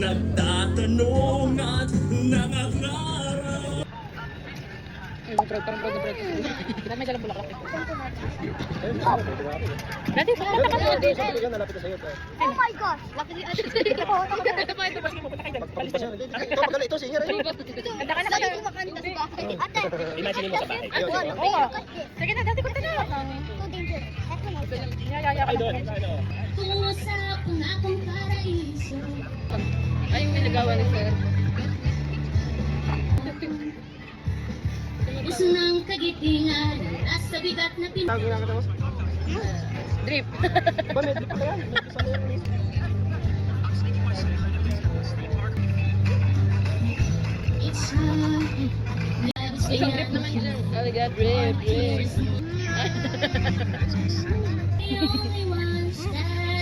nagtatanong at nangangarap. Ay, proud, parang proud na proud. Dami dalang bulaklak. Dati, pagkata ka mo dito. Oh my gosh! Laki ni ate. Ito po. Ito, singer eh. Ganda ka na Lagi ba? ko makanta sa bahay. Ate! Imagine mo sa bahay. Oo. Sige na, dati ko na. Too dangerous. Eto na. Yaya ka Doon, na. ano? Pumusap ng akong paraiso. Ay, yung nilagawa ni sir. Puso ng kagitingan at sa bigat na Tago na ka tapos. Drip. Ba, medyo pa yan. It's hard. Isang drip naman dyan. Oh my God, drip, drip. The only ones that